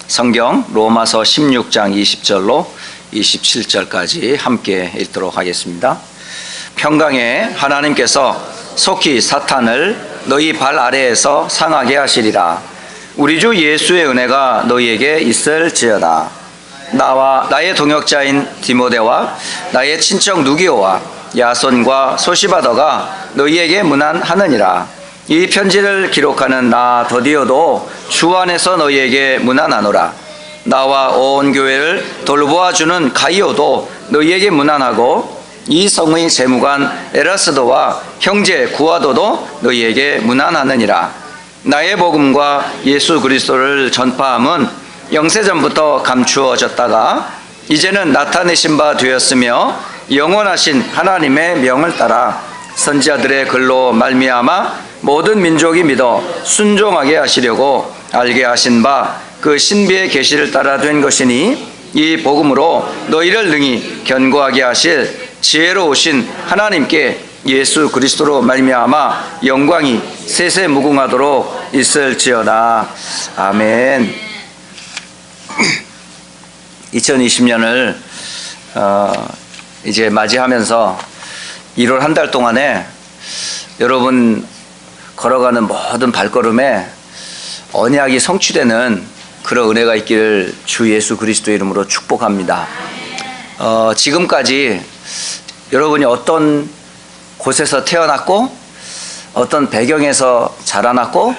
성경 로마서 16장 20절로 27절까지 함께 읽도록 하겠습니다. 평강에 하나님께서 속히 사탄을 너희 발 아래에서 상하게 하시리라. 우리 주 예수의 은혜가 너희에게 있을지어다. 나와 나의 동역자인 디모데와 나의 친척 누기오와 야손과 소시바더가 너희에게 문안하느니라. 이 편지를 기록하는 나 더디오도 주 안에서 너희에게 문안하노라. 나와 온 교회를 돌보아주는 가이오도 너희에게 문안하고, 이 성의 재무관 에라스도와 형제 구아도도 너희에게 문안하느니라. 나의 복음과 예수 그리스도를 전파함은 영세전부터 감추어졌다가 이제는 나타내신 바 되었으며, 영원하신 하나님의 명을 따라 선지자들의 글로 말미암아 모든 민족이 믿어 순종하게 하시려고 알게 하신 바 그 신비의 계시를 따라 된 것이니, 이 복음으로 너희를 능히 견고하게 하실 지혜로우신 하나님께 예수 그리스도로 말미암아 영광이 세세 무궁하도록 있을지어다. 아멘. 2020년을 이제 맞이하면서 1월 한 달 동안에 여러분 걸어가는 모든 발걸음에 언약이 성취되는 그런 은혜가 있기를 주 예수 그리스도 이름으로 축복합니다. 지금까지 여러분이 어떤 곳에서 태어났고 어떤 배경에서 자라났고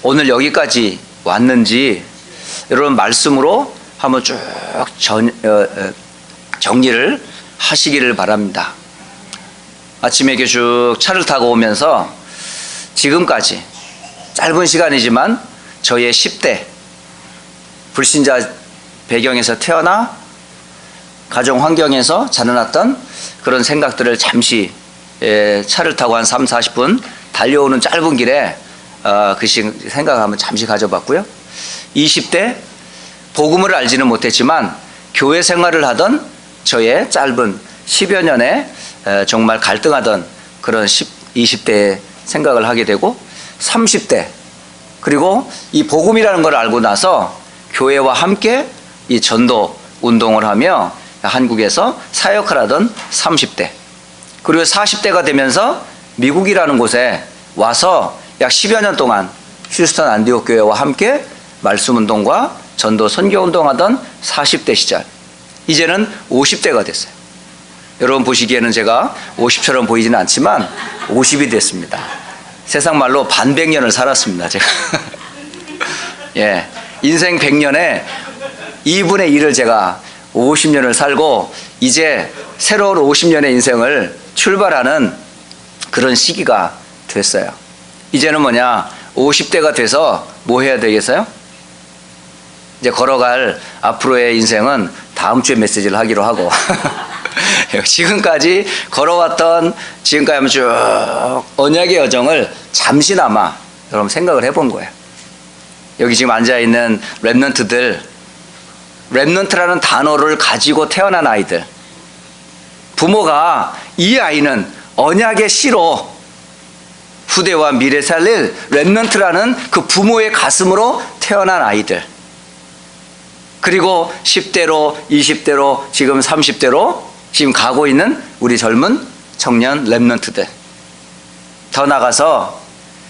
오늘 여기까지 왔는지 여러분 말씀으로 한번 쭉 정리를 하시기를 바랍니다. 아침에 이렇게 쭉 차를 타고 오면서 지금까지 짧은 시간이지만 저의 10대 불신자 배경에서 태어나 가정 환경에서 자라났던 그런 생각들을 잠시 차를 타고 한 3, 40분 달려오는 짧은 길에 그 생각을 한번 잠시 가져봤고요. 20대 복음을 알지는 못했지만 교회 생활을 하던 저의 짧은 10여 년에 정말 갈등하던 그런 20대의 생각을 하게 되고, 30대 그리고 이 복음이라는 걸 알고 나서 교회와 함께 이 전도 운동을 하며 한국에서 사역을 하던 30대, 그리고 40대가 되면서 미국이라는 곳에 와서 약 10여 년 동안 휴스턴 안디옥 교회와 함께 말씀 운동과 전도 선교 운동하던 40대 시절, 이제는 50대가 됐어요. 여러분 보시기에는 제가 50처럼 보이지는 않지만 50이 됐습니다. 세상 말로 반백년을 살았습니다, 제가. 예, 인생 100년에 2분의 1을 제가 50년을 살고 이제 새로운 50년의 인생을 출발하는 그런 시기가 됐어요. 이제는 50대가 돼서 뭐 해야 되겠어요? 이제 걸어갈 앞으로의 인생은 다음 주에 메시지를 하기로 하고 지금까지 걸어왔던 지금까지 쭉 언약의 여정을 잠시나마 여러분 생각을 해본 거예요. 여기 지금 앉아있는 랩넌트들, 랩넌트라는 단어를 가지고 태어난 아이들, 부모가 이 아이는 언약의 씨로 후대와 미래 살릴 랩넌트라는 그 부모의 가슴으로 태어난 아이들, 그리고 10대로 20대로 지금 30대로 지금 가고 있는 우리 젊은 청년 랩넌트들, 더 나가서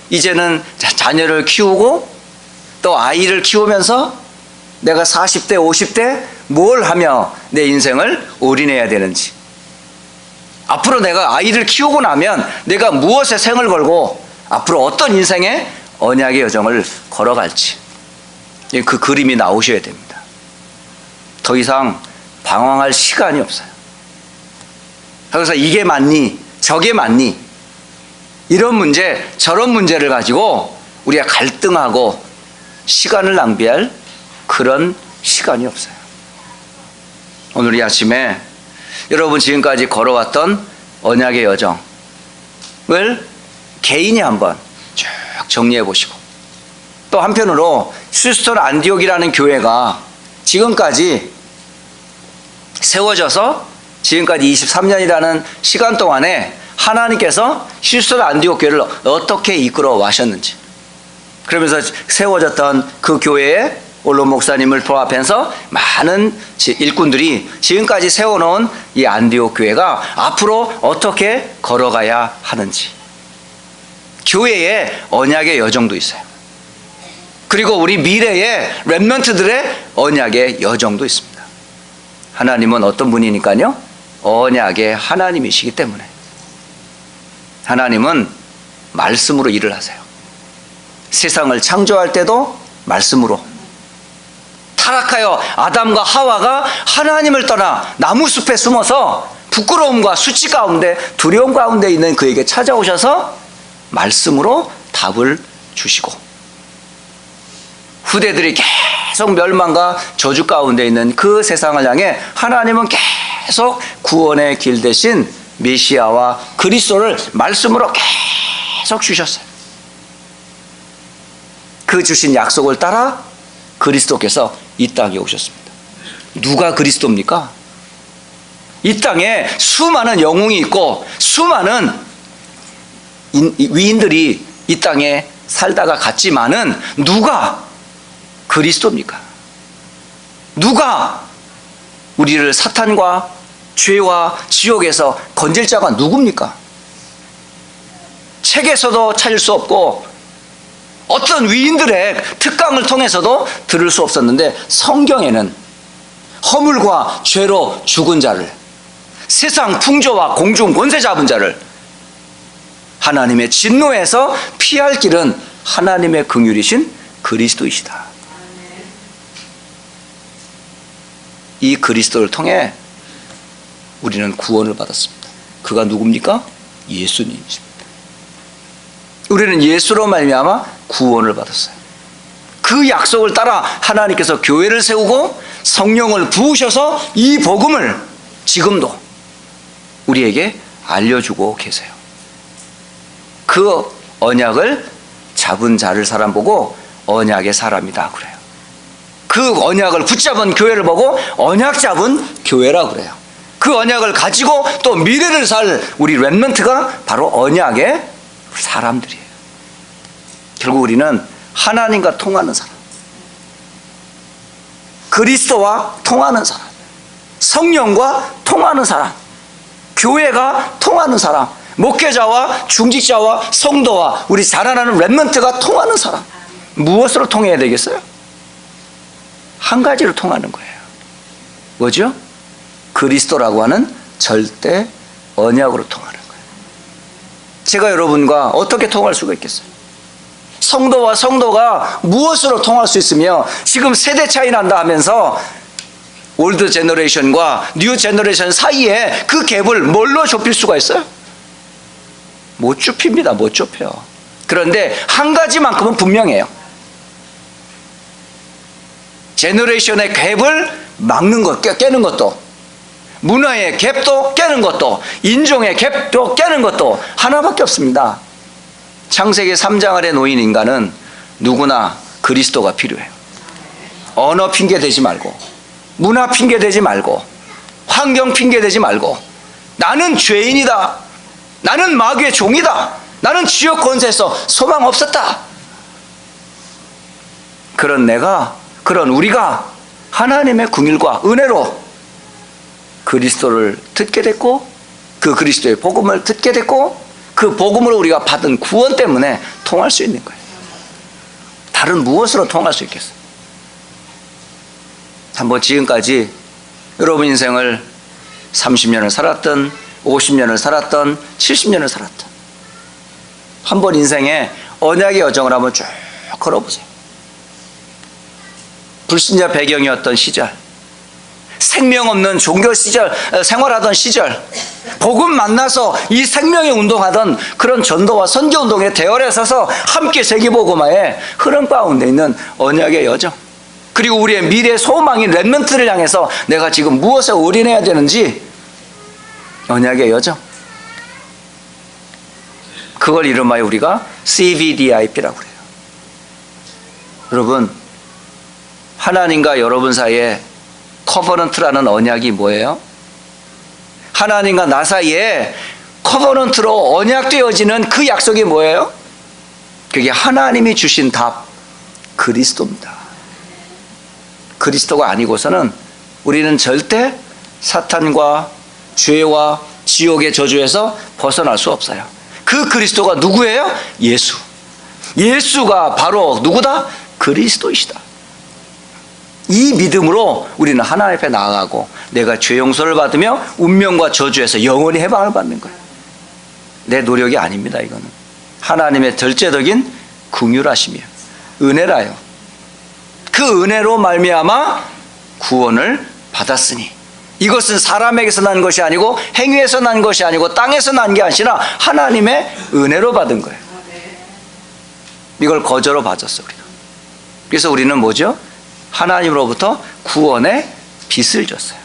이제는 자녀를 키우고 또 아이를 키우면서 내가 40대 50대 뭘 하며 내 인생을 올인해야 되는지, 앞으로 내가 아이를 키우고 나면 내가 무엇에 생을 걸고 앞으로 어떤 인생의 언약의 여정을 걸어갈지, 그 그림이 나오셔야 됩니다. 더 이상 방황할 시간이 없어요. 그래서 이게 맞니? 저게 맞니? 이런 문제, 저런 문제를 가지고 우리가 갈등하고 시간을 낭비할 그런 시간이 없어요. 오늘 이 아침에 여러분 지금까지 걸어왔던 언약의 여정을 개인이 한번 쭉 정리해 보시고, 또 한편으로 휴스턴 안디옥이라는 교회가 지금까지 세워져서 지금까지 23년이라는 시간 동안에 하나님께서 휴스턴 안디옥 교회를 어떻게 이끌어 와셨는지, 그러면서 세워졌던 그 교회의 올로 목사님을 포함해서 많은 일꾼들이 지금까지 세워놓은 이 안디옥 교회가 앞으로 어떻게 걸어가야 하는지, 교회의 언약의 여정도 있어요. 그리고 우리 미래의 렘넌트들의 언약의 여정도 있습니다. 하나님은 어떤 분이니까요? 언약의 하나님이시기 때문에. 하나님은 말씀으로 일을 하세요. 세상을 창조할 때도 말씀으로. 타락하여 아담과 하와가 하나님을 떠나 나무숲에 숨어서 부끄러움과 수치 가운데, 두려움 가운데 있는 그에게 찾아오셔서 말씀으로 답을 주시고, 후대들이 계속 멸망과 저주 가운데 있는 그 세상을 향해 하나님은 계속 구원의 길 대신 메시아와 그리스도를 말씀으로 계속 주셨어요. 그 주신 약속을 따라 그리스도께서 이 땅에 오셨습니다. 누가 그리스도입니까? 이 땅에 수많은 영웅이 있고 수많은 위인들이 이 땅에 살다가 갔지만은 누가 그리스도입니까? 누가 우리를 사탄과 죄와 지옥에서 건질 자가 누굽니까? 책에서도 찾을 수 없고 어떤 위인들의 특강을 통해서도 들을 수 없었는데, 성경에는 허물과 죄로 죽은 자를, 세상 풍조와 공중 권세 잡은 자를 하나님의 진노에서 피할 길은 하나님의 긍휼이신 그리스도이시다. 이 그리스도를 통해 우리는 구원을 받았습니다. 그가 누굽니까? 예수님이십니다. 우리는 예수로 말미암아 구원을 받았어요. 그 약속을 따라 하나님께서 교회를 세우고 성령을 부으셔서 이 복음을 지금도 우리에게 알려주고 계세요. 그 언약을 잡은 자를 사람 보고 언약의 사람이다 그래요. 그 언약을 붙잡은 교회를 보고 언약 잡은 교회라 그래요. 그 언약을 가지고 또 미래를 살 우리 렘넌트가 바로 언약의 사람들이에요. 결국 우리는 하나님과 통하는 사람, 그리스도와 통하는 사람, 성령과 통하는 사람, 교회가 통하는 사람, 목회자와 중직자와 성도와 우리 자라나는 렘넌트가 통하는 사람. 무엇으로 통해야 되겠어요? 한 가지로 통하는 거예요. 뭐죠? 그리스도라고 하는 절대 언약으로 통하는 거예요. 제가 여러분과 어떻게 통할 수가 있겠어요? 성도와 성도가 무엇으로 통할 수 있으며, 지금 세대 차이 난다 하면서 올드 제너레이션과 뉴 제너레이션 사이에 그 갭을 뭘로 좁힐 수가 있어요? 못 좁힙니다. 못 좁혀요. 그런데 한 가지만큼은 분명해요. 제너레이션의 갭을 막는 것, 깨는 것도, 문화의 갭도 깨는 것도, 인종의 갭도 깨는 것도 하나밖에 없습니다. 창세기 3장 아래 놓인 인간은 누구나 그리스도가 필요해요. 언어 핑계 대지 말고, 문화 핑계 대지 말고, 환경 핑계 대지 말고, 나는 죄인이다, 나는 마귀의 종이다, 나는 지옥 권세에서 소망 없었다. 그런 우리가 하나님의 긍휼과 은혜로 그리스도를 듣게 됐고, 그 그리스도의 복음을 듣게 됐고, 그 복음으로 우리가 받은 구원 때문에 통할 수 있는 거예요. 다른 무엇으로 통할 수 있겠어요? 한번 지금까지 여러분 인생을 30년을 살았던, 50년을 살았던, 70년을 살았던, 한번 인생에 언약의 여정을 한번 쭉 걸어보세요. 불신자 배경이었던 시절, 생명 없는 종교 시절, 생활하던 시절, 복음 만나서 이 생명의 운동하던 그런 전도와 선교 운동에 대열에 서서 함께 세계복음화의 흐름 가운데 있는 언약의 여정, 그리고 우리의 미래 소망인 렘넌트를 향해서 내가 지금 무엇에 올인해야 되는지 언약의 여정, 그걸 이름하여 우리가 CVDIP라고 그래요. 여러분, 하나님과 여러분 사이에 커버넌트라는 언약이 뭐예요? 하나님과 나 사이에 커버넌트로 언약되어지는 그 약속이 뭐예요? 그게 하나님이 주신 답, 그리스도입니다. 그리스도가 아니고서는 우리는 절대 사탄과 죄와 지옥의 저주에서 벗어날 수 없어요. 그 그리스도가 누구예요? 예수. 예수가 바로 누구다? 그리스도이시다. 이 믿음으로 우리는 하나님 앞에 나아가고 내가 죄 용서를 받으며 운명과 저주에서 영원히 해방을 받는 거예요. 내 노력이 아닙니다. 이거는 하나님의 절제적인 긍휼하심이에요. 은혜라요. 그 은혜로 말미암아 구원을 받았으니 이것은 사람에게서 난 것이 아니고 행위에서 난 것이 아니고 땅에서 난 게 아니라 하나님의 은혜로 받은 거예요. 이걸 거저로 받았어 우리가. 그래서 우리는 뭐죠? 하나님으로부터 구원의 빚을 줬어요.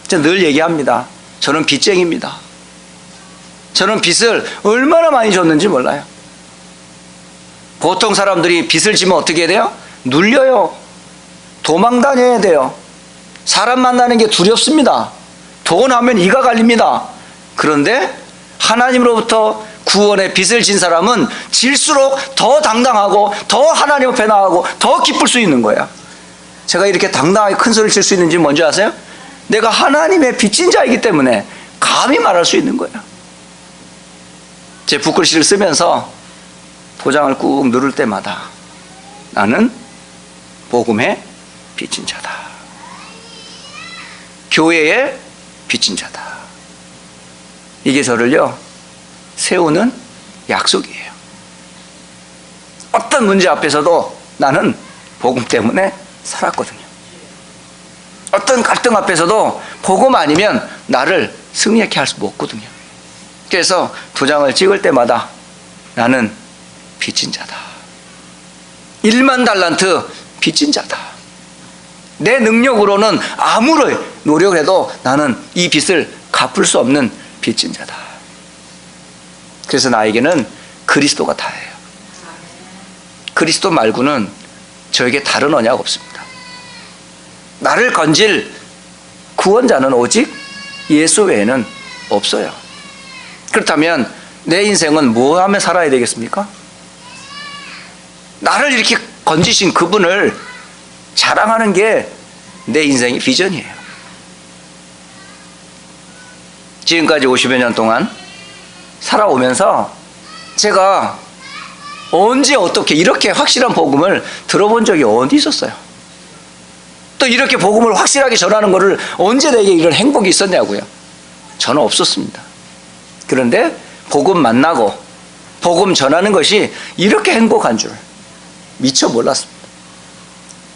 제가 늘 얘기합니다. 저는 빚쟁이입니다. 저는 빚을 얼마나 많이 줬는지 몰라요. 보통 사람들이 빚을 지면 어떻게 해야 돼요? 눌려요. 도망 다녀야 돼요. 사람 만나는 게 두렵습니다. 돈 하면 이가 갈립니다. 그런데 하나님으로부터 구원의 빚을 진 사람은 질수록 더 당당하고 더 하나님 앞에 나가고 더 기쁠 수 있는 거야. 제가 이렇게 당당하게 큰 소리를 칠 수 있는지 뭔지 아세요? 내가 하나님의 빚진 자이기 때문에 감히 말할 수 있는 거야. 제 붓글씨를 쓰면서 도장을 꾹 누를 때마다 나는 복음의 빚진 자다. 교회의 빚진 자다. 이게 저를요 세우는 약속이에요. 어떤 문제 앞에서도 나는 복음 때문에 살았거든요. 어떤 갈등 앞에서도 복음 아니면 나를 승리하게 할 수 없거든요. 그래서 도장을 찍을 때마다 나는 빚진 자다. 1만 달란트 빚진 자다. 내 능력으로는 아무리 노력을 해도 나는 이 빚을 갚을 수 없는 빚진 자다. 그래서 나에게는 그리스도가 다예요. 그리스도 말고는 저에게 다른 언약 없습니다. 나를 건질 구원자는 오직 예수 외에는 없어요. 그렇다면 내 인생은 뭐 하며 살아야 되겠습니까? 나를 이렇게 건지신 그분을 자랑하는 게 내 인생의 비전이에요. 지금까지 50여 년 동안 살아오면서 제가 언제 어떻게 이렇게 확실한 복음을 들어본 적이 어디 있었어요? 또 이렇게 복음을 확실하게 전하는 것을 언제 내게 이런 행복이 있었냐고요? 저는 없었습니다. 그런데 복음 만나고 복음 전하는 것이 이렇게 행복한 줄 미처 몰랐습니다.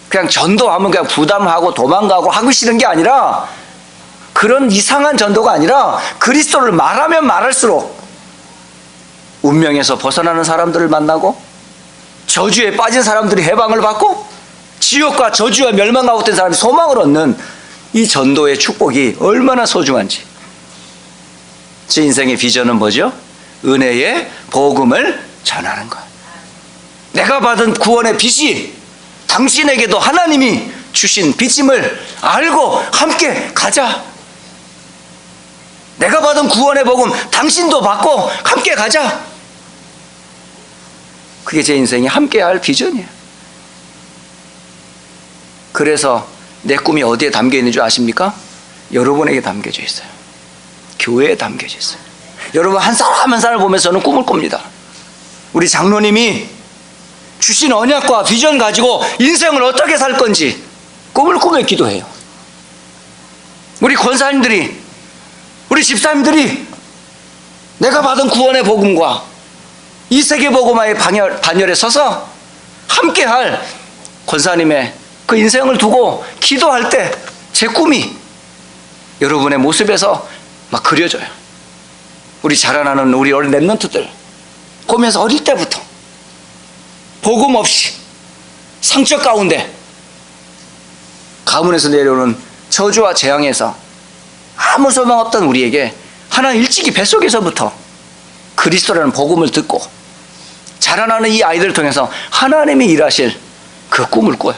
그냥 전도하면 그냥 부담하고 도망가고 하기 싫은 게 아니라 그런 이상한 전도가 아니라 그리스도를 말하면 말할수록 운명에서 벗어나는 사람들을 만나고 저주에 빠진 사람들이 해방을 받고 지옥과 저주와 멸망하고 있던 사람이 소망을 얻는 이 전도의 축복이 얼마나 소중한지. 제 인생의 비전은 뭐죠? 은혜의 복음을 전하는 것. 내가 받은 구원의 빚이 당신에게도 하나님이 주신 빚임을 알고 함께 가자. 내가 받은 구원의 복음 당신도 받고 함께 가자. 그게 제 인생이 함께할 비전이에요. 그래서 내 꿈이 어디에 담겨 있는 줄 아십니까? 여러분에게 담겨져 있어요. 교회에 담겨져 있어요. 여러분 한 사람 한 사람을 보면서 저는 꿈을 꿉니다. 우리 장로님이 주신 언약과 비전 가지고 인생을 어떻게 살 건지 꿈을 꾸며 기도해요. 우리 권사님들이, 우리 집사님들이 내가 받은 구원의 복음과 이 세계 복음화의 반열에 서서 함께할 권사님의 그 인생을 두고 기도할 때 제 꿈이 여러분의 모습에서 막 그려져요. 우리 자라나는 우리 어린 랩런트들 보면서 어릴 때부터 복음 없이 상처 가운데 가문에서 내려오는 저주와 재앙에서 아무 소망 없던 우리에게 하나님 일찍이 뱃속에서부터 그리스도라는 복음을 듣고 자라나는 이 아이들을 통해서 하나님이 일하실 그 꿈을 꿔요.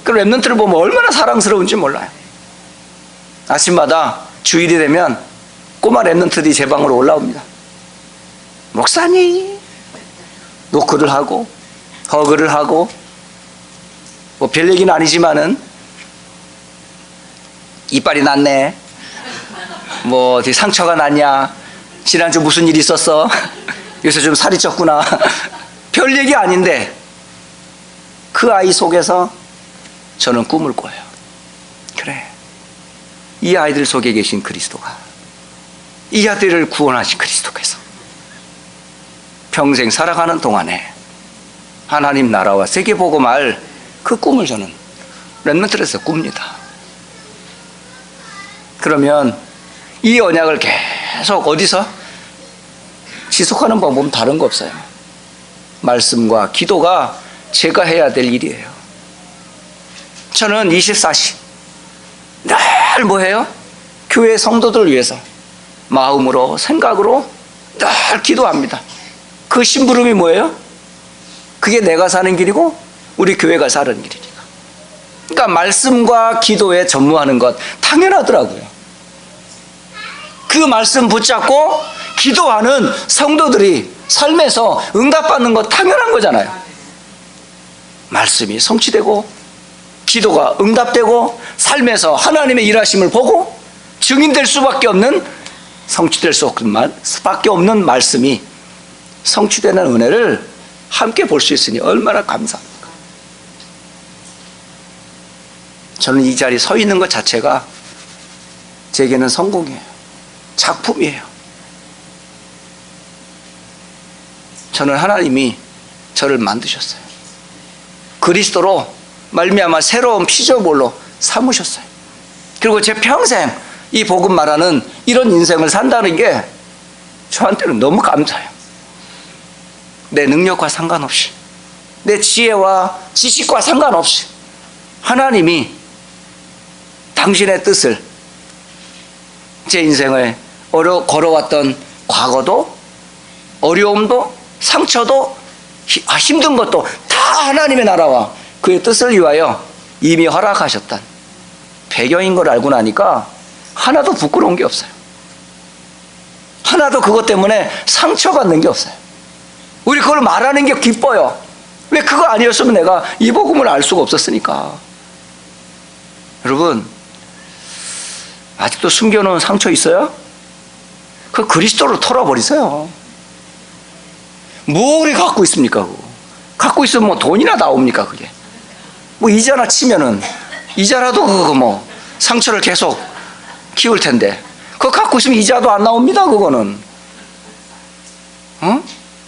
그 랩런트를 보면 얼마나 사랑스러운지 몰라요. 아침마다 주일이 되면 꼬마 랩런트들이 제 방으로 올라옵니다. 목사님 노크를 하고 허그를 하고 뭐 별 얘기는 아니지만은 이빨이 났네, 뭐 어디 상처가 났냐, 지난주 무슨 일이 있었어, 요새 좀 살이 쪘구나. 별 얘기 아닌데 그 아이 속에서 저는 꿈을 꿔요. 그래, 이 아이들 속에 계신 그리스도가, 이 아들을 구원하신 그리스도께서 평생 살아가는 동안에 하나님 나라와 세계복음할 그 꿈을 저는 렘넌트에서 꿉니다. 그러면 이 언약을 계속 어디서 지속하는 방법은 다른 거 없어요. 말씀과 기도가 제가 해야 될 일이에요. 저는 24시 늘 뭐해요? 교회 성도들 위해서 마음으로 생각으로 늘 기도합니다. 그 심부름이 뭐예요? 그게 내가 사는 길이고 우리 교회가 사는 길이니까. 그러니까 말씀과 기도에 전무하는 것 당연하더라고요. 그 말씀 붙잡고 기도하는 성도들이 삶에서 응답받는 것 당연한 거잖아요. 말씀이 성취되고 기도가 응답되고 삶에서 하나님의 일하심을 보고 증인될 수밖에 없는, 성취될 수밖에 없는 말씀이 성취되는 은혜를 함께 볼 수 있으니 얼마나 감사합니까? 저는 이 자리에 서 있는 것 자체가 제게는 성공이에요. 작품이에요. 저는 하나님이 저를 만드셨어요. 그리스도로 말미암아 새로운 피조물로 삼으셨어요. 그리고 제 평생 이 복음 말하는 이런 인생을 산다는 게 저한테는 너무 감사해요. 내 능력과 상관없이, 내 지혜와 지식과 상관없이 하나님이 당신의 뜻을, 제 인생을 걸어왔던 과거도 어려움도 상처도 힘든 것도 다 하나님의 나라와 그의 뜻을 위하여 이미 허락하셨던 배경인 걸 알고 나니까 하나도 부끄러운 게 없어요. 하나도 그것 때문에 상처받는 게 없어요. 우리 그걸 말하는 게 기뻐요. 왜? 그거 아니었으면 내가 이 복음을 알 수가 없었으니까. 여러분, 아직도 숨겨놓은 상처 있어요? 그 그리스도로 털어버리세요. 뭘 갖고 있습니까? 그거 갖고 있으면 뭐 돈이나 나옵니까? 그게 뭐 이자나 치면은 이자라도 그거 뭐 상처를 계속 키울 텐데, 그거 갖고 있으면 이자도 안 나옵니다. 그거는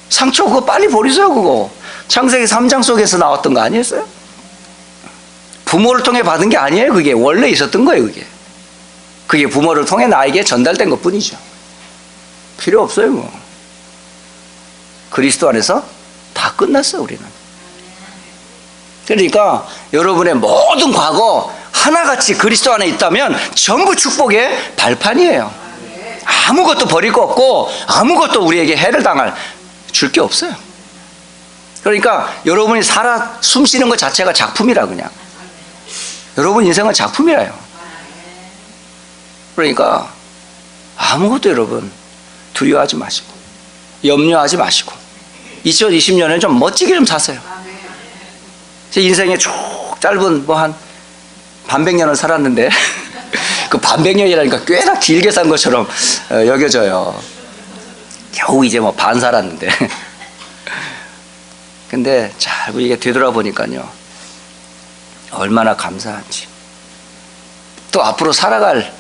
상처 그거 빨리 버리세요. 그거 창세기 3장 속에서 나왔던 거 아니었어요? 부모를 통해 받은 게 아니에요. 그게 원래 있었던 거예요. 그게 부모를 통해 나에게 전달된 것 뿐이죠. 필요 없어요. 뭐 그리스도 안에서 다 끝났어요. 우리는. 그러니까 여러분의 모든 과거 하나같이 그리스도 안에 있다면 전부 축복의 발판이에요. 아무것도 버릴 거 없고 아무것도 우리에게 해를 당할 줄 게 없어요. 그러니까 여러분이 살아 숨쉬는 것 자체가 작품이라. 그냥 여러분 인생은 작품이라요. 그러니까 아무것도 여러분 두려워하지 마시고 염려하지 마시고 2020년에 좀 멋지게 좀 사세요. 제 인생에 쭉 짧은 뭐 한 반백년을 살았는데 그 반백년이라니까 꽤나 길게 산 것처럼 여겨져요. 겨우 이제 뭐 반 살았는데 근데 잘 이게 되돌아보니까요, 얼마나 감사한지, 또 앞으로 살아갈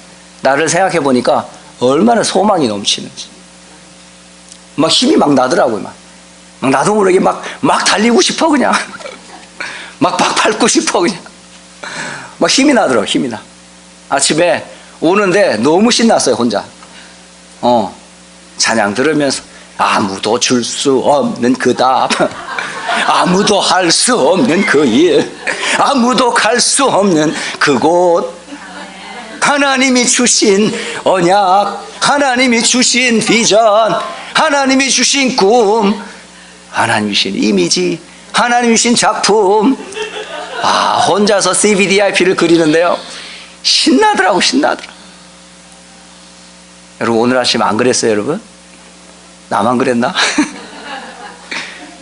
나를 생각해 보니까 얼마나 소망이 넘치는지, 막 힘이 막 나더라고요. 막 나도 모르게 막 달리고 싶어. 그냥 막 밟고 싶어. 그냥 막 힘이 나더라고요. 힘이 나. 아침에 오는데 너무 신났어요. 혼자 찬양 들으면서 아무도 줄 수 없는 그 답, 아무도 할 수 없는 그 일, 아무도 갈 수 없는 그곳, 하나님이 주신 언약, 하나님이 주신 비전, 하나님이 주신 꿈, 하나님이 주신 이미지, 하나님이 주신 작품. 혼자서 CVDIP를 그리는데요, 신나더라고. 여러분, 오늘 아침 안 그랬어요? 여러분, 나만 그랬나?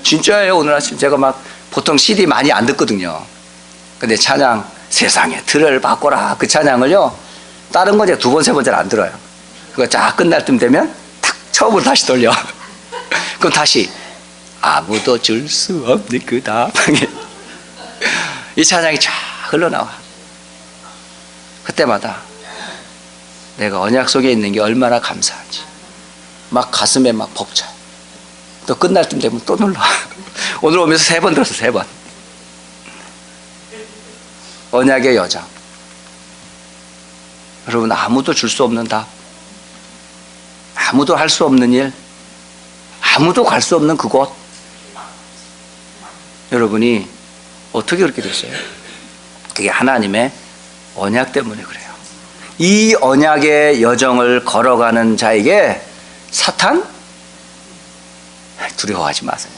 진짜예요. 오늘 아침 제가 막 보통 CD 많이 안 듣거든요. 근데 찬양 세상에 들을 바꿔라 그 찬양을요 다른 거 이제 두 번 세 번째는 안 들어요. 그거 쫙 끝날 쯤 되면 탁 처음으로 다시 돌려. 그럼 다시 아무도 줄 수 없는 그 다방에 이 찬양이 쫙 흘러나와. 그때마다 내가 언약 속에 있는 게 얼마나 감사한지 막 가슴에 막 벅차요. 또 끝날 쯤 되면 또 놀라. 오늘 오면서 3번 들었어. 3번. 언약의 여정. 여러분 아무도 줄 수 없는 답, 아무도 할 수 없는 일, 아무도 갈 수 없는 그곳. 여러분이 어떻게 그렇게 됐어요? 그게 하나님의 언약 때문에 그래요. 이 언약의 여정을 걸어가는 자에게 사탄 두려워하지 마세요.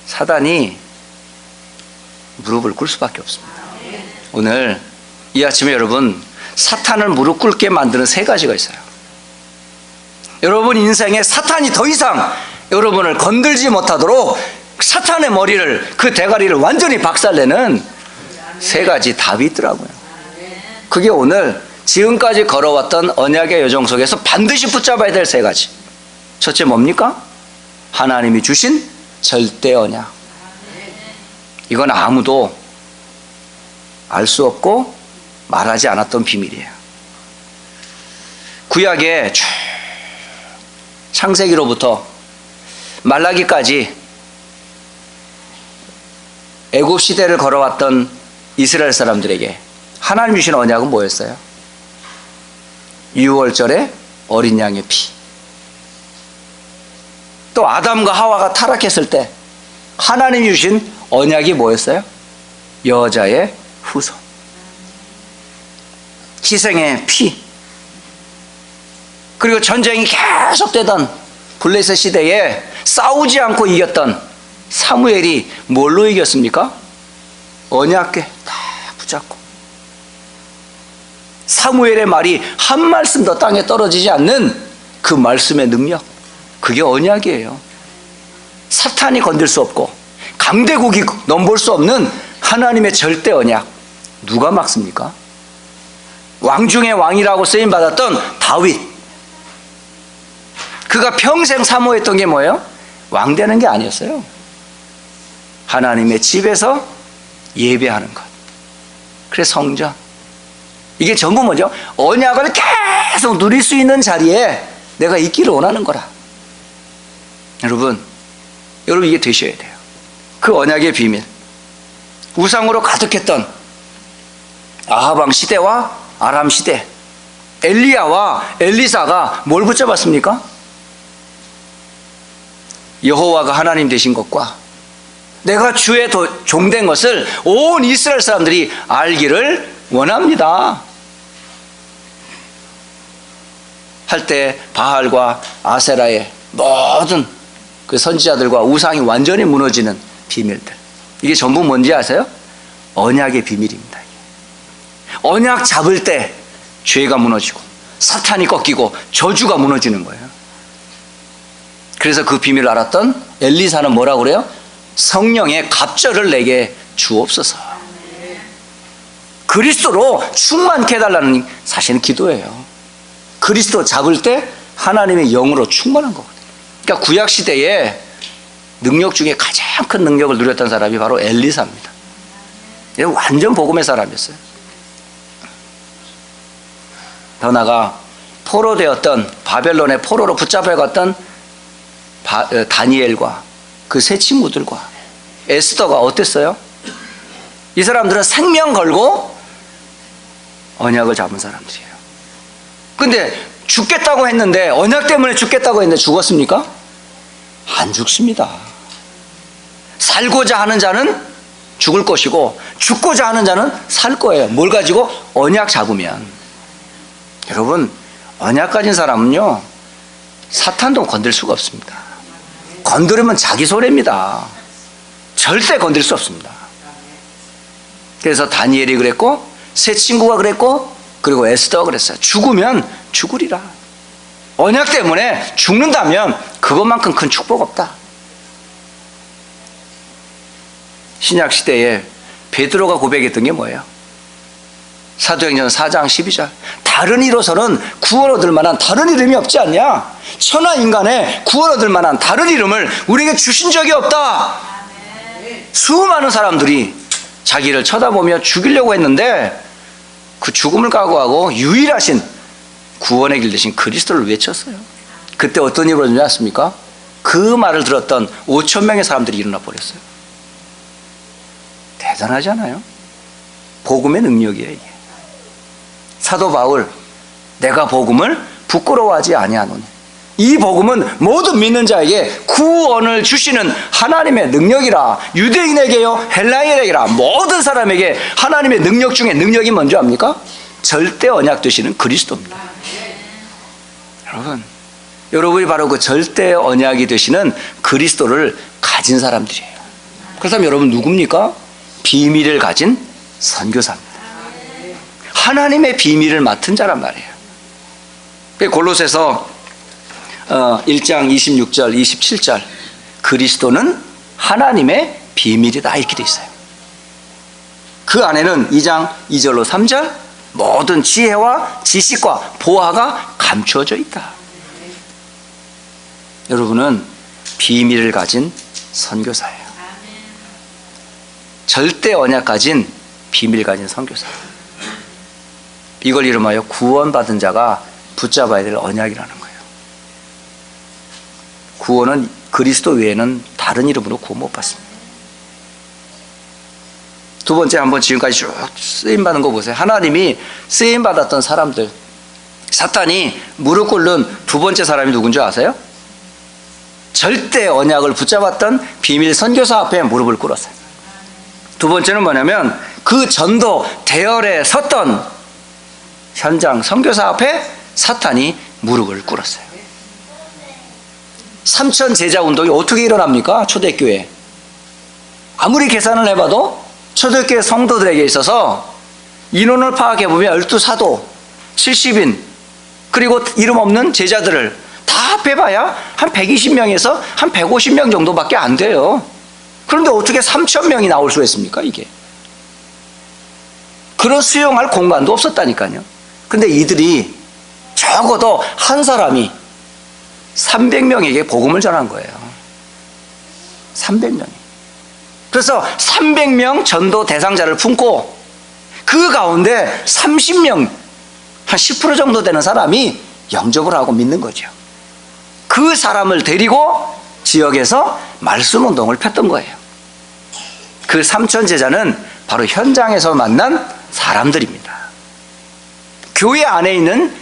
사단이 무릎을 꿇을 수밖에 없습니다. 오늘 이 아침에 여러분 사탄을 무릎 꿇게 만드는 3가지가 있어요. 여러분 인생에 사탄이 더 이상 여러분을 건들지 못하도록 사탄의 머리를 그 대가리를 완전히 박살내는 3가지 답이 있더라고요. 그게 오늘 지금까지 걸어왔던 언약의 여정 속에서 반드시 붙잡아야 될 3가지. 첫째 뭡니까? 하나님이 주신 절대 언약. 이건 아무도 알 수 없고 말하지 않았던 비밀이에요. 구약에 쭉 창세기로부터 말라기까지 애굽 시대를 걸어왔던 이스라엘 사람들에게 하나님 주신 언약은 뭐였어요? 유월절에 어린 양의 피. 또 아담과 하와가 타락했을 때 하나님이 주신 언약이 뭐였어요? 여자의 후손. 희생의 피. 그리고 전쟁이 계속되던 블레셋 시대에 싸우지 않고 이겼던 사무엘이 뭘로 이겼습니까? 언약궤 딱 붙잡고 사무엘의 말이 한 말씀도 땅에 떨어지지 않는 그 말씀의 능력, 그게 언약이에요. 사탄이 건들 수 없고 강대국이 넘볼 수 없는 하나님의 절대 언약. 누가 막습니까? 왕 중의 왕이라고 쓰임받았던 다윗. 그가 평생 사모했던 게 뭐예요? 왕 되는 게 아니었어요. 하나님의 집에서 예배하는 것. 그래서 성전. 이게 전부 뭐죠? 언약을 계속 누릴 수 있는 자리에 내가 있기를 원하는 거라. 여러분 이게 되셔야 돼요. 그 언약의 비밀. 우상으로 가득했던 아하방 시대와 아람 시대, 엘리야와 엘리사가 뭘 붙잡았습니까? 여호와가 하나님 되신 것과 내가 주의 종된 것을 온 이스라엘 사람들이 알기를 원합니다 할 때 바알과 아세라의 모든 그 선지자들과 우상이 완전히 무너지는 비밀들, 이게 전부 뭔지 아세요? 언약의 비밀입니다. 언약 잡을 때 죄가 무너지고 사탄이 꺾이고 저주가 무너지는 거예요. 그래서 그 비밀을 알았던 엘리사는 뭐라고 그래요? 성령의 갑절을 내게 주옵소서. 그리스도로 충만케 해달라는 사실은 기도예요. 그리스도 잡을 때 하나님의 영으로 충만한 거거든요. 그러니까 구약 시대에 능력 중에 가장 큰 능력을 누렸던 사람이 바로 엘리사입니다. 완전 복음의 사람이었어요. 더 나아가 포로되었던 바벨론의 포로로 붙잡혀갔던 다니엘과 그 세 친구들과 에스더가 어땠어요? 이 사람들은 생명 걸고 언약을 잡은 사람들이에요. 근데 죽겠다고 했는데, 언약 때문에 죽겠다고 했는데 죽었습니까? 안 죽습니다. 살고자 하는 자는 죽을 것이고 죽고자 하는 자는 살 거예요. 뭘 가지고? 언약 잡으면. 여러분 언약 가진 사람은요 사탄도 건들 수가 없습니다. 건드리면 자기 손해입니다. 절대 건들 수 없습니다. 그래서 다니엘이 그랬고 세 친구가 그랬고 그리고 에스더가 그랬어요. 죽으면 죽으리라. 언약 때문에 죽는다면 그것만큼 큰 축복 없다. 신약 시대에 베드로가 고백했던 게 뭐예요? 사도행전 4장 12절. 다른 이로서는 구원 얻을 만한 다른 이름이 없지 않냐? 천하 인간에 구원 얻을 만한 다른 이름을 우리에게 주신 적이 없다. 수많은 사람들이 자기를 쳐다보며 죽이려고 했는데 그 죽음을 각오하고 유일하신 구원의 길 대신 그리스도를 외쳤어요. 그때 어떤 일이 벌어졌지 않습니까? 그 말을 들었던 5천 명의 사람들이 일어나 버렸어요. 대단하지 않아요? 복음의 능력이에요, 이게. 사도 바울, 내가 복음을 부끄러워하지 아니하노니. 이 복음은 모든 믿는 자에게 구원을 주시는 하나님의 능력이라. 유대인에게요, 헬라인에게라, 모든 사람에게 하나님의 능력 중에 능력이 뭔지 압니까? 절대 언약 되시는 그리스도입니다. 여러분이 바로 그 절대 언약이 되시는 그리스도를 가진 사람들이에요. 그래서 여러분 누굽니까? 비밀을 가진 선교사입니다. 하나님의 비밀을 맡은 자란 말이에요. 골로새서 1장 26절 27절, 그리스도는 하나님의 비밀이다 이렇게 돼 있어요. 그 안에는 2장 2절로 3절 모든 지혜와 지식과 보화가 감추어져 있다. 여러분은 비밀을 가진 선교사예요. 절대 언약 가진 비밀 가진 선교사. 이걸 이름하여 구원받은 자가 붙잡아야 될 언약이라는 거예요. 구원은 그리스도 외에는 다른 이름으로 구원 못 받습니다. 두 번째, 한번 지금까지 쭉 쓰임받은 거 보세요. 하나님이 쓰임받았던 사람들, 사탄이 무릎 꿇는 두 번째 사람이 누군지 아세요? 절대 언약을 붙잡았던 비밀 선교사 앞에 무릎을 꿇었어요. 두 번째는 뭐냐면 그 전도 대열에 섰던 현장 선교사 앞에 사탄이 무릎을 꿇었어요. 3천 제자 운동이 어떻게 일어납니까? 초대교회. 아무리 계산을 해봐도 초대교회 성도들에게 있어서 인원을 파악해보면 12사도, 70인, 그리고 이름 없는 제자들을 다 합해봐야 한 120명에서 한 150명 정도밖에 안 돼요. 그런데 어떻게 3,000명이 나올 수가 있습니까, 이게? 그런 수용할 공간도 없었다니까요. 근데 이들이 적어도 한 사람이 300명에게 복음을 전한 거예요. 300명이. 그래서 300명 전도 대상자를 품고 그 가운데 30명, 한 10% 정도 되는 사람이 영접을 하고 믿는 거죠. 그 사람을 데리고 지역에서 말씀 운동을 폈던 거예요. 그 3천 제자는 바로 현장에서 만난 사람들입니다. 교회 안에 있는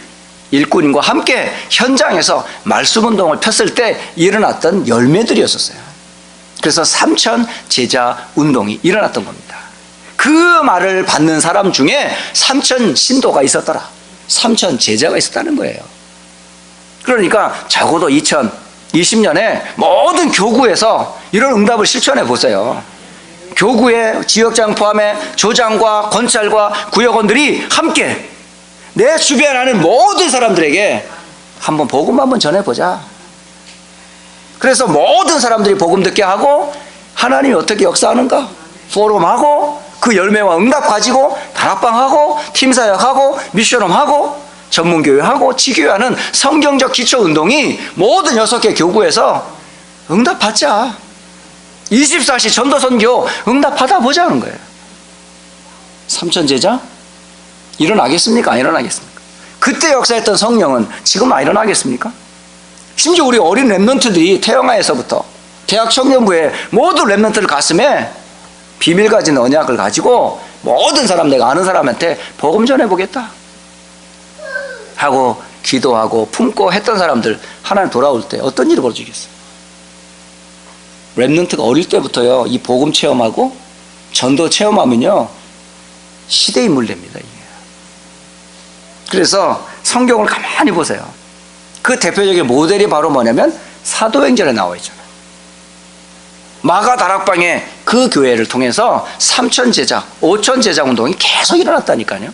일꾼인과 함께 현장에서 말씀 운동을 폈을 때 일어났던 열매들이었어요. 그래서 3천 제자 운동이 일어났던 겁니다. 그 말을 받는 사람 중에 3천 신도가 있었더라. 3천 제자가 있었다는 거예요. 그러니까 적어도 2020년에 모든 교구에서 이런 응답을 실천해 보세요. 교구의 지역장 포함해 조장과 권찰과 구역원들이 함께 내 주변에 하는 모든 사람들에게 한번 복음 한번 전해보자. 그래서 모든 사람들이 복음 듣게 하고 하나님이 어떻게 역사하는가 포럼하고 그 열매와 응답 가지고 다락방하고 팀사역하고 미션홈하고 전문교회하고 지교회하는 성경적 기초운동이 모든 6개 교구에서 응답받자. 24시 전도선교 응답받아 보자는 거예요. 3천 제자? 일어나겠습니까? 안 일어나겠습니까? 그때 역사했던 성령은 지금 안 일어나겠습니까? 심지어 우리 어린 랩런트들이 태영아에서부터 대학 청년부에 모든 랩런트를 가슴에 비밀 가진 언약을 가지고 모든 사람, 내가 아는 사람한테 복음 전해보겠다 하고 기도하고 품고 했던 사람들 하나님 돌아올 때 어떤 일이 벌어지겠어요? 랩런트가 어릴 때부터요, 이 복음 체험하고 전도 체험하면요 시대 인물 됩니다. 이게. 그래서 성경을 가만히 보세요. 그 대표적인 모델이 바로 뭐냐면 사도행전에 나와 있잖아요. 마가 다락방에 그 교회를 통해서 3천 제자, 5천 제자 운동이 계속 일어났다니까요.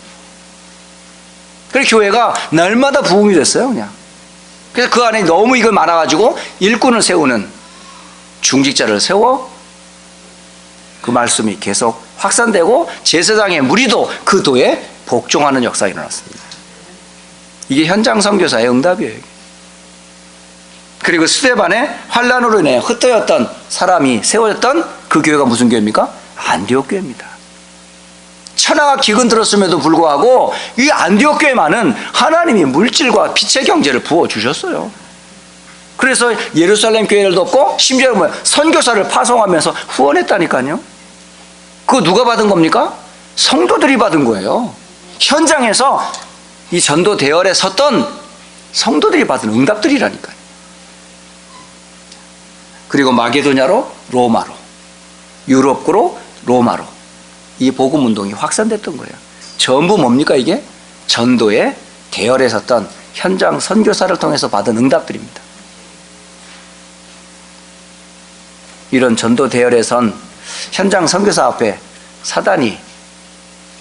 그래서 교회가 날마다 부흥이 됐어요, 그냥. 그래서 그 안에 너무 이걸 많아가지고 일꾼을 세우는 중직자를 세워 그 말씀이 계속 확산되고 제사장의 무리도 그 도에 복종하는 역사가 일어났습니다. 이게 현장 선교사의 응답이에요. 그리고 스데반의 환란으로 인해 흩어졌던 사람이 세워졌던 그 교회가 무슨 교회입니까? 안디옥 교회입니다. 천하가 기근 들었음에도 불구하고 이 안디옥 교회만은 하나님이 물질과 빛의 경제를 부어주셨어요. 그래서 예루살렘 교회를 돕고 심지어 선교사를 파송하면서 후원했다니까요. 그거 누가 받은 겁니까? 성도들이 받은 거예요. 현장에서 이 전도 대열에 섰던 성도들이 받은 응답들이라니까요. 그리고 마게도냐로 로마로, 유럽으로 로마로 이 복음 운동이 확산됐던 거예요. 전부 뭡니까 이게? 전도의 대열에 섰던 현장 선교사를 통해서 받은 응답들입니다. 이런 전도 대열에 선 현장 선교사 앞에 사단이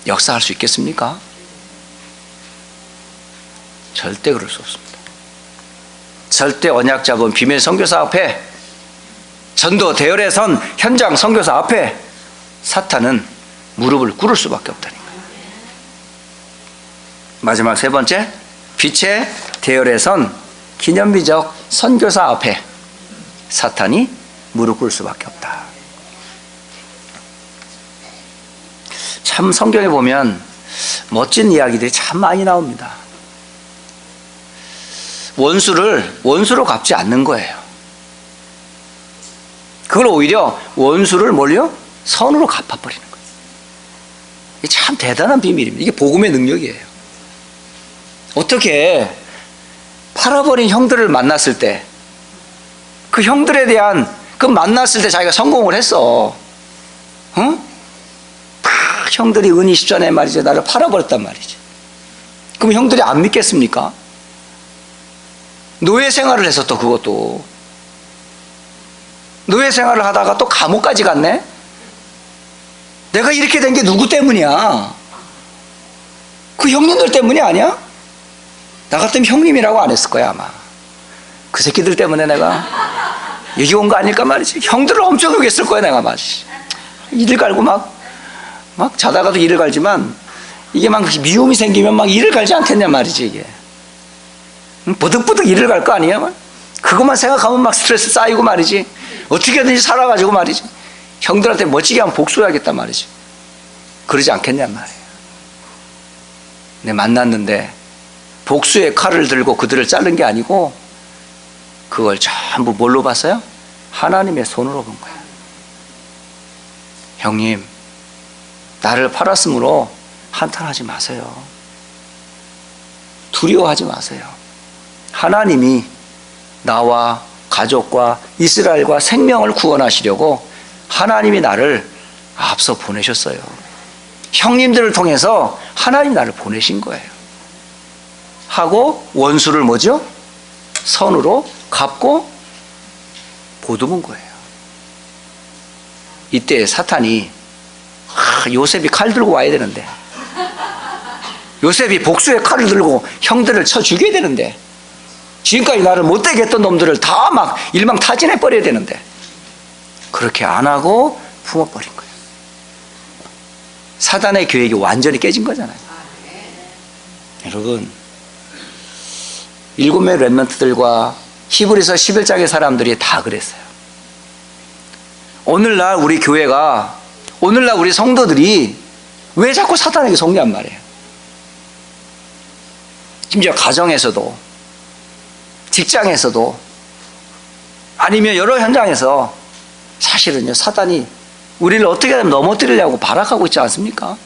역사할 수 있겠습니까? 절대 그럴 수 없습니다. 절대 언약 잡은 비밀 선교사 앞에, 전도 대열에 선 현장 선교사 앞에 사탄은 무릎을 꿇을 수밖에 없다니까요. 마지막 세 번째, 빛의 대열에 선 기념비적 선교사 앞에 사탄이 무릎 꿇을 수밖에 없다. 참 성경에 보면 멋진 이야기들이 참 많이 나옵니다. 원수로 갚지 않는 거예요. 그걸 오히려 원수를 뭘요? 선으로 갚아버리는 거예요. 이게 참 대단한 비밀입니다. 이게 복음의 능력이에요. 어떻게 팔아버린 형들을 만났을 때 그 형들에 대한 그 만났을 때 자기가 성공을 했어. 응? 형들이 은희 십자가에 말이죠. 나를 팔아버렸단 말이지. 그럼 형들이 안 믿겠습니까? 노예 생활을 해서 또 그것도 노예 생활을 하다가 또 감옥까지 갔네? 내가 이렇게 된 게 누구 때문이야? 그 형님들 때문이 아니야? 나 같으면 형님이라고 안 했을 거야 아마. 그 새끼들 때문에 내가 여기 온 거 아닐까 말이지. 형들을 엄청 욕했을 거야 내가 말이지. 이를 갈고 막 자다가도 이를 갈지만 이게 막 미움이 생기면 막 이를 갈지 않겠냐 말이지 이게. 버득버득 이를 갈 거 아니야? 그것만 생각하면 막 스트레스 쌓이고 말이지. 어떻게든지 살아가지고 말이지. 형들한테 멋지게 한번 복수해야겠단 말이지. 그러지 않겠냔 말이에요. 내 만났는데 복수의 칼을 들고 그들을 자른 게 아니고 그걸 전부 뭘로 봤어요? 하나님의 손으로 본 거야. 형님, 나를 팔았으므로 한탄하지 마세요. 두려워하지 마세요. 하나님이 나와 가족과 이스라엘과 생명을 구원하시려고 하나님이 나를 앞서 보내셨어요. 형님들을 통해서 하나님이 나를 보내신 거예요. 하고 원수를 뭐죠? 선으로 갚고 보듬은 거예요. 이때 사탄이 요셉이 칼 들고 와야 되는데, 요셉이 복수의 칼을 들고 형들을 쳐 죽여야 되는데, 지금까지 나를 못되게 했던 놈들을 다 막 일망타진해 버려야 되는데 그렇게 안 하고 품어버린 거예요. 사단의 계획이 완전히 깨진 거잖아요. 여러분, 7명 렘넌트들과 히브리서 11장의 사람들이 다 그랬어요. 오늘날 우리 교회가, 오늘날 우리 성도들이 왜 자꾸 사탄에게 속냔 말이에요. 심지어 가정에서도, 직장에서도, 아니면 여러 현장에서 사실은요, 사탄이 우리를 어떻게 하면 넘어뜨리려고 발악하고 있지 않습니까?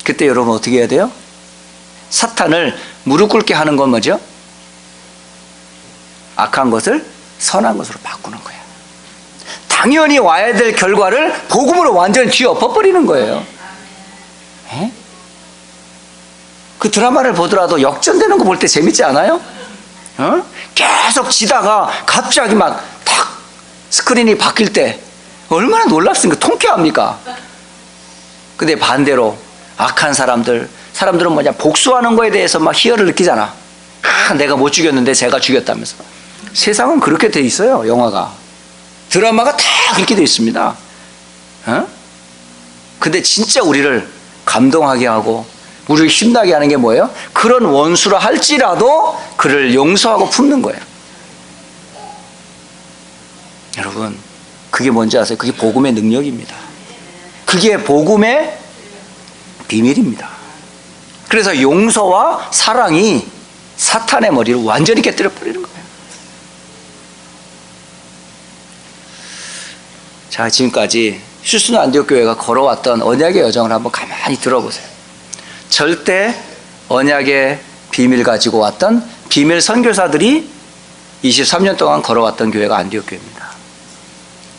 그때 여러분 어떻게 해야 돼요? 사탄을 무릎 꿇게 하는 건 뭐죠? 악한 것을 선한 것으로 바꾸는 거예요. 당연히 와야 될 결과를 복음으로 완전히 뒤엎어버리는 거예요. 에? 그 드라마를 보더라도 역전되는 거 볼 때 재밌지 않아요? 어? 계속 지다가 갑자기 막 탁 스크린이 바뀔 때 얼마나 놀랍습니까? 통쾌합니까? 근데 반대로 악한 사람들은 뭐냐, 복수하는 거에 대해서 막 희열을 느끼잖아. 내가 못 죽였는데 제가 죽였다면서. 세상은 그렇게 돼 있어요. 영화가, 드라마가 다 그렇게 돼 있습니다. 근데 진짜 우리를 감동하게 하고 우리를 힘나게 하는 게 뭐예요? 그런 원수라 할지라도 그를 용서하고 품는 거예요. 여러분, 그게 뭔지 아세요? 그게 복음의 능력입니다. 그게 복음의 비밀입니다. 그래서 용서와 사랑이 사탄의 머리를 완전히 깨뜨려 버리는 거예요. 자, 지금까지 휴스턴 안디옥 교회가 걸어왔던 언약의 여정을 한번 가만히 들어보세요. 절대 언약의 비밀 가지고 왔던 비밀 선교사들이 23년 동안 걸어왔던 교회가 안디옥 교회입니다.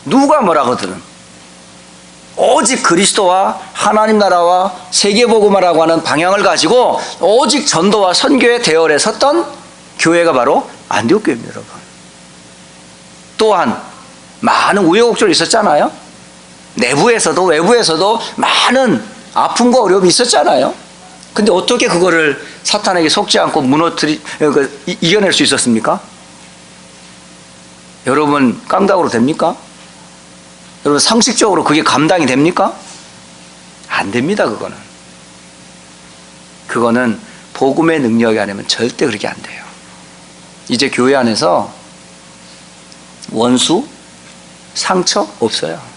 누가 뭐라 하거든 오직 그리스도와 하나님 나라와 세계복음화라고 하는 방향을 가지고 오직 전도와 선교의 대열에 섰던 교회가 바로 안디옥 교회입니다. 여러분, 또한 많은 우여곡절이 있었잖아요. 내부에서도 외부에서도 많은 아픔과 어려움이 있었잖아요. 근데 어떻게 그거를 사탄에게 속지 않고 이겨낼 수 있었습니까? 여러분 깡다구로 됩니까? 여러분 상식적으로 그게 감당이 됩니까? 안 됩니다. 그거는 복음의 능력이 아니면 절대 그렇게 안 돼요. 이제 교회 안에서 원수, 상처 없어요.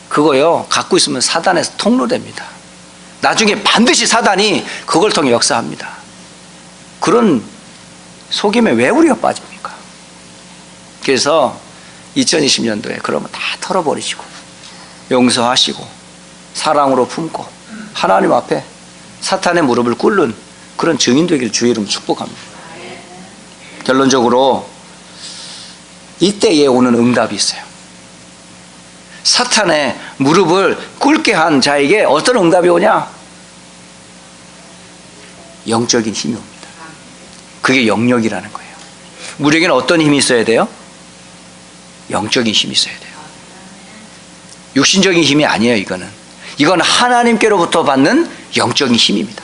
그거요 갖고 있으면 사단에서 통로됩니다. 나중에 반드시 사단이 그걸 통해 역사합니다. 그런 속임에 왜 우리가 빠집니까? 그래서 2020년도에 그러면 다 털어버리시고 용서하시고 사랑으로 품고 하나님 앞에 사탄의 무릎을 꿇는 그런 증인 되기를 주의 이름으로 축복합니다. 결론적으로 이때에 오는 응답이 있어요. 사탄의 무릎을 꿇게 한 자에게 어떤 응답이 오냐? 영적인 힘이 옵니다. 그게 영역이라는 거예요. 우리에게는 어떤 힘이 있어야 돼요? 영적인 힘이 있어야 돼요. 육신적인 힘이 아니에요. 이건 하나님께로부터 받는 영적인 힘입니다.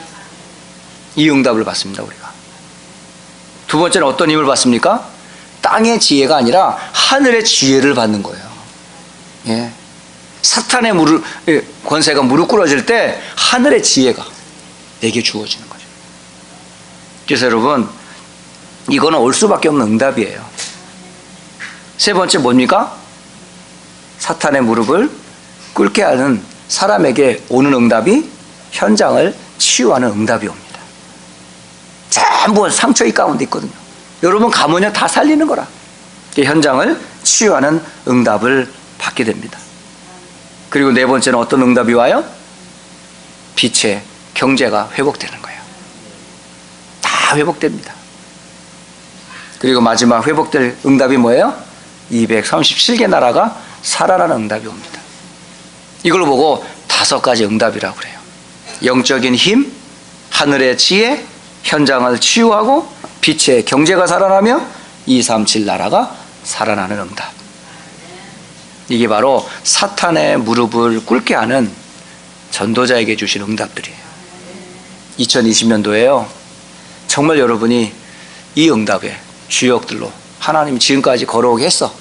이 응답을 받습니다. 우리가 두 번째는 어떤 힘을 받습니까? 땅의 지혜가 아니라 하늘의 지혜를 받는 거예요. 예. 사탄의 권세가 무릎 꿇어질 때 하늘의 지혜가 내게 주어지는 거죠. 그래서 여러분, 이거는 올 수밖에 없는 응답이에요. 세 번째 뭡니까? 사탄의 무릎을 꿇게 하는 사람에게 오는 응답이 현장을 치유하는 응답이 옵니다. 전부 상처의 가운데 있거든요. 여러분 가면요 다 살리는 거라. 현장을 치유하는 응답을 받게 됩니다. 그리고 네 번째는 어떤 응답이 와요? 빛의 경제가 회복되는 거예요. 다 회복됩니다. 그리고 마지막 회복될 응답이 뭐예요? 237개 나라가 살아나는 응답이 옵니다. 이걸 보고 5가지 응답이라고 그래요. 영적인 힘, 하늘의 지혜, 현장을 치유하고 빛의 경제가 살아나며 237 나라가 살아나는 응답. 이게 바로 사탄의 무릎을 꿇게 하는 전도자에게 주신 응답들이에요. 2020년도에요. 정말 여러분이 이 응답의 주역들로 하나님이 지금까지 걸어오게 했어.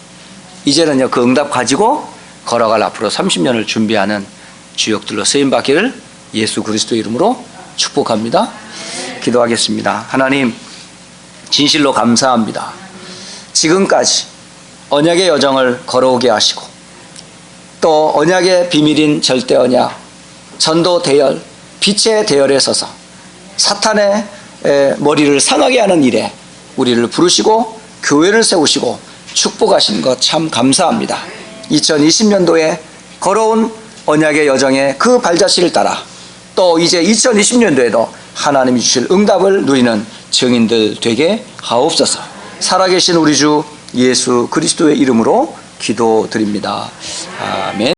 이제는요 그 응답 가지고 걸어갈 앞으로 30년을 준비하는 주역들로 쓰임받기를 예수 그리스도 이름으로 축복합니다. 기도하겠습니다. 하나님, 진실로 감사합니다. 지금까지 언약의 여정을 걸어오게 하시고 또 언약의 비밀인 절대 언약, 전도 대열, 빛의 대열에 서서 사탄의 머리를 상하게 하는 일에 우리를 부르시고 교회를 세우시고 축복하신 것 참 감사합니다. 2020년도에 걸어온 언약의 여정의 그 발자취를 따라 또 이제 2020년도에도 하나님이 주실 응답을 누리는 증인들 되게 하옵소서. 살아계신 우리 주 예수 그리스도의 이름으로 기도드립니다. 아멘.